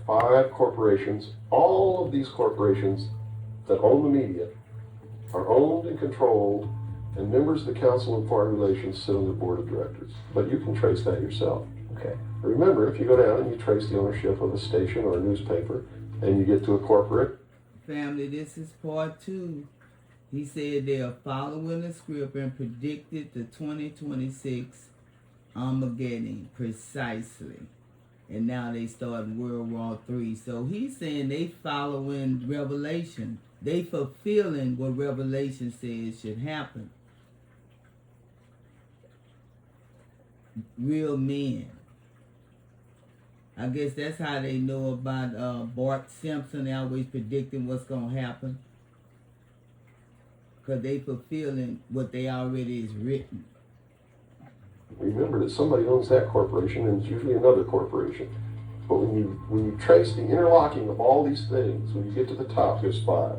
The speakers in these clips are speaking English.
5 corporations. All of these corporations that own the media are owned and controlled, and members of the Council on Foreign Relations sit on the board of directors. But you can trace that yourself. Okay. Remember, if you go down and you trace the ownership of a station or a newspaper, and you get to a corporate. Family, this is part 2. He said they are following the script and predicted the 2026 Armageddon precisely. And now they start World War III. So he's saying they following Revelation. They fulfilling what Revelation says should happen. Real men. I guess that's how they know about Bart Simpson. They always predicting what's going to happen. Because they fulfilling what they already is written. Remember that somebody owns that corporation, and it's usually another corporation. But when you trace the interlocking of all these things, when you get to the top, there's 5.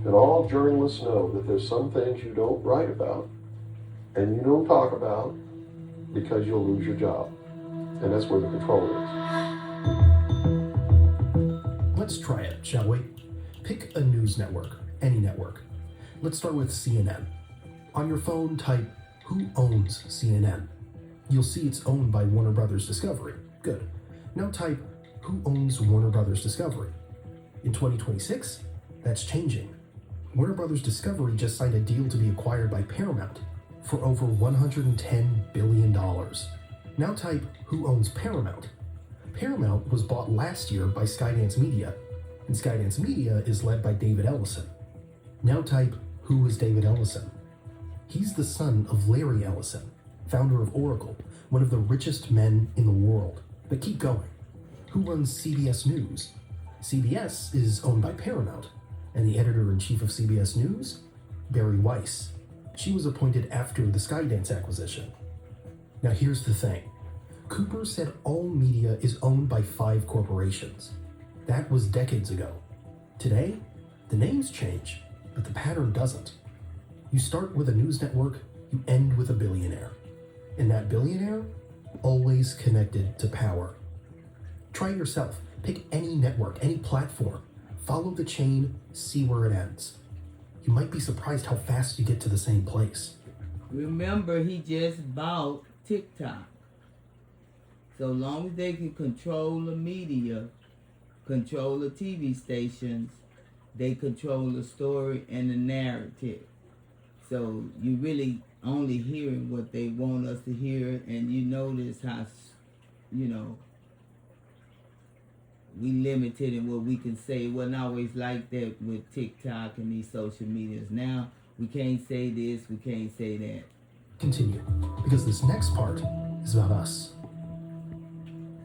And all journalists know that there's some things you don't write about and you don't talk about because you'll lose your job. And that's where the control is. Let's try it, shall we? Pick a news network, any network. Let's start with CNN. On your phone, type, who owns CNN? You'll see it's owned by Warner Brothers Discovery. Good. Now type, who owns Warner Brothers Discovery? In 2026, that's changing. Warner Brothers Discovery just signed a deal to be acquired by Paramount for over $110 billion. Now type, who owns Paramount? Paramount was bought last year by Skydance Media, and Skydance Media is led by David Ellison. Now type, who is David Ellison? He's the son of Larry Ellison, founder of Oracle, one of the richest men in the world. But keep going. Who runs CBS News? CBS is owned by Paramount, and the editor-in-chief of CBS News? Barry Weiss. She was appointed after the Skydance acquisition. Now here's the thing. Cooper said all media is owned by 5 corporations. That was decades ago. Today, the names change, but the pattern doesn't. You start with a news network, you end with a billionaire. And that billionaire, always connected to power. Try it yourself. Pick any network, any platform. Follow the chain, see where it ends. You might be surprised how fast you get to the same place. Remember, he just bought TikTok. So long as they can control the media, control the TV stations, they control the story and the narrative. So you really only hearing what they want us to hear, and you notice how, we limited in what we can say. It wasn't always like that with TikTok and these social medias. Now we can't say this, we can't say that. Continue, because this next part is about us.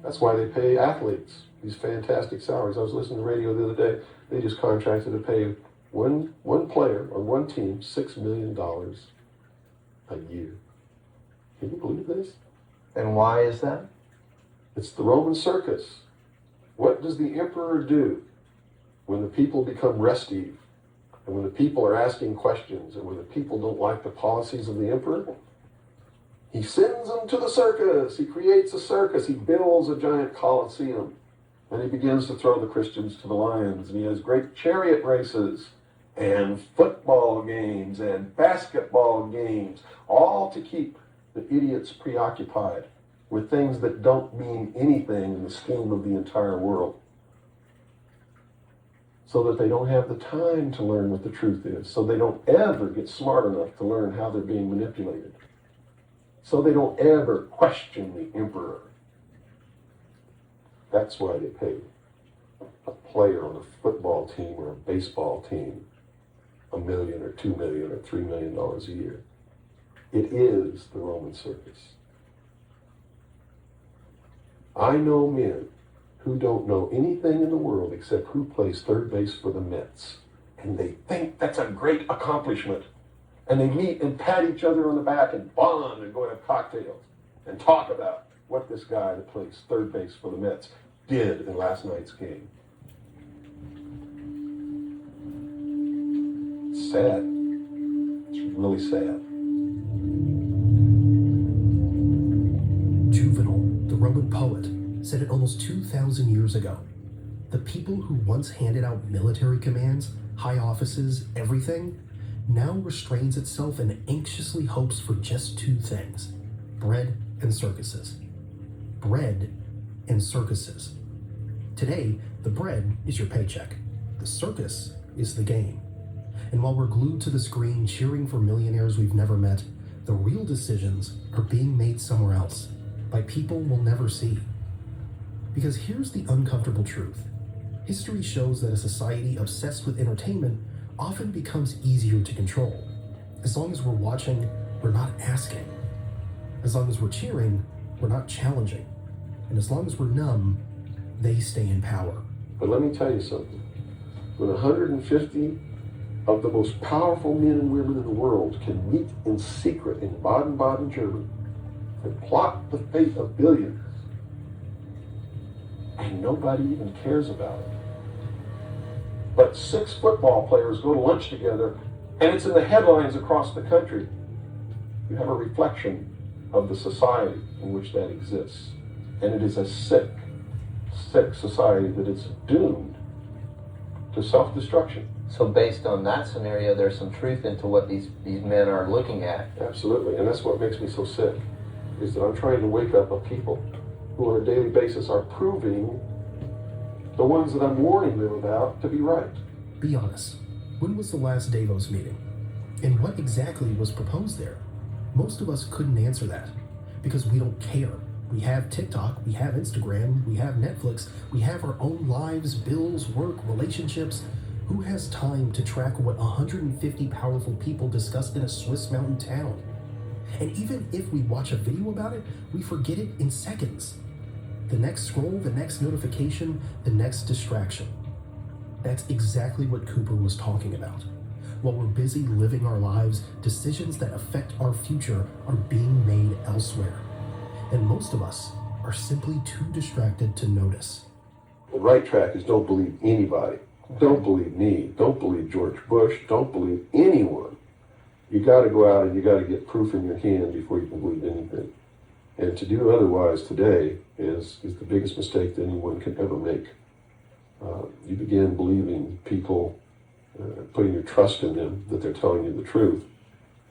That's why they pay athletes these fantastic salaries. I was listening to the radio the other day. They just contracted to pay one player on one team $6 million a year. Can you believe this? And why is that? It's the Roman circus. What does the emperor do when the people become restive, and when the people are asking questions, and when the people don't like the policies of the emperor? He sends them to the circus. He creates a circus. He builds a giant coliseum. And he begins to throw the Christians to the lions. And he has great chariot races and football games and basketball games, all to keep the idiots preoccupied with things that don't mean anything in the scheme of the entire world, so that they don't have the time to learn what the truth is, so they don't ever get smart enough to learn how they're being manipulated, so they don't ever question the emperor. That's why they pay a player on a football team or a baseball team $1 million or $2 million or $3 million a year. It is the Roman circus. I know men who don't know anything in the world except who plays third base for the Mets. And they think that's a great accomplishment. And they meet and pat each other on the back and bond and go have cocktails and talk about what this guy that plays third base for the Mets did in last night's game. It's sad. It's really sad. Juvenal, the Roman poet, said it almost 2,000 years ago. The people who once handed out military commands, high offices, everything, now restrains itself and anxiously hopes for just two things: bread and circuses. Bread and circuses. Today, the bread is your paycheck. The circus is the game. And while we're glued to the screen cheering for millionaires we've never met, the real decisions are being made somewhere else by people we'll never see. Because here's the uncomfortable truth. History shows that a society obsessed with entertainment often becomes easier to control. As long as we're watching, we're not asking. As long as we're cheering, we're not challenging. And as long as we're numb, they stay in power. But let me tell you something. When 150 of the most powerful men and women in the world can meet in secret in Baden-Baden, Germany, and plot the fate of billions, and nobody even cares about it. But 6 football players go to lunch together, and it's in the headlines across the country. You have a reflection of the society in which that exists. And it is a sick society that is doomed to self-destruction. So based on that scenario, there's some truth into what these men are looking at. Absolutely, and that's what makes me so sick, is that I'm trying to wake up a people who on a daily basis are proving the ones that I'm warning them about to be right. Be honest. When was the last Davos meeting? And what exactly was proposed there? Most of us couldn't answer that because we don't care. We have TikTok, we have Instagram, we have Netflix, we have our own lives, bills, work, relationships. Who has time to track what 150 powerful people discussed in a Swiss mountain town? And even if we watch a video about it, we forget it in seconds. The next scroll, the next notification, the next distraction. That's exactly what Cooper was talking about. While we're busy living our lives, decisions that affect our future are being made elsewhere. And most of us are simply too distracted to notice. The right track is don't believe anybody. Don't believe me. Don't believe George Bush. Don't believe anyone. You got to go out and you got to get proof in your hand before you can believe anything. And to do otherwise today is the biggest mistake that anyone can ever make. You begin believing people, putting your trust in them, that they're telling you the truth.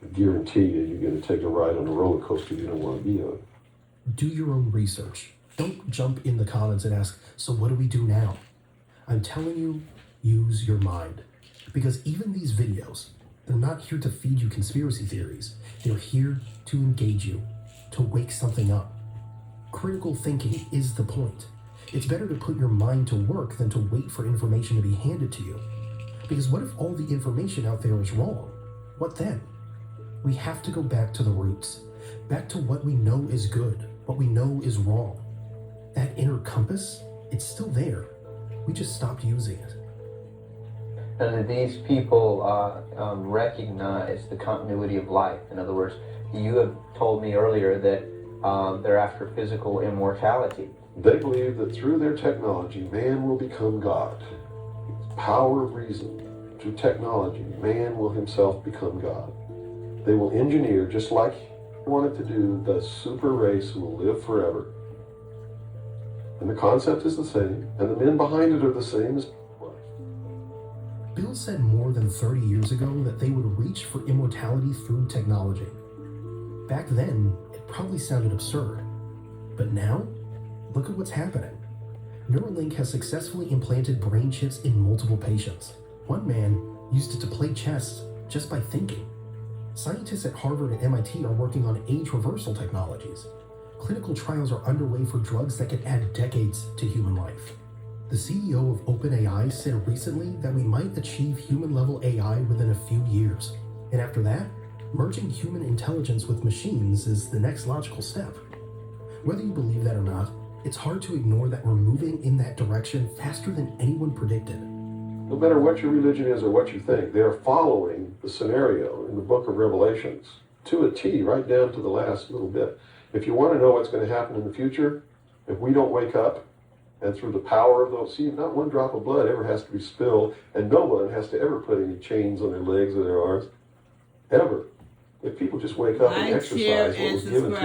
I guarantee you, you're going to take a ride on a roller coaster you don't want to be on. Do your own research. Don't jump in the comments and ask, so what do we do now? I'm telling you, use your mind. Because even these videos, they're not here to feed you conspiracy theories. They're here to engage you, to wake something up. Critical thinking is the point. It's better to put your mind to work than to wait for information to be handed to you. Because what if all the information out there is wrong? What then? We have to go back to the roots. Back to what we know is good, what we know is wrong. That inner compass, it's still there. We just stopped using it. And that these people recognize the continuity of life. In other words, you have told me earlier that they're after physical immortality. They believe that through their technology, man will become God. Power of reason. Through technology, man will himself become God. They will engineer, just like he wanted to do, the super race who will live forever. And the concept is the same, and the men behind it are the same as Bill said more than 30 years ago that they would reach for immortality through technology. Back then, it probably sounded absurd. But now, look at what's happening. Neuralink has successfully implanted brain chips in multiple patients. One man used it to play chess just by thinking. Scientists at Harvard and MIT are working on age reversal technologies. Clinical trials are underway for drugs that could add decades to human life. The CEO of OpenAI said recently that we might achieve human-level AI within a few years. And after that, merging human intelligence with machines is the next logical step. Whether you believe that or not, it's hard to ignore that we're moving in that direction faster than anyone predicted. no matter what your religion is or what you think, they are following the scenario in the book of Revelations to a T, right down to the last little bit. If you want to know what's going to happen in the future, if we don't wake up, and through the power of those, see, not one drop of blood ever has to be spilled, and no one has to ever put any chains on their legs or their arms, ever. If people just wake up and Like, share, exercise what and was given to subscribe.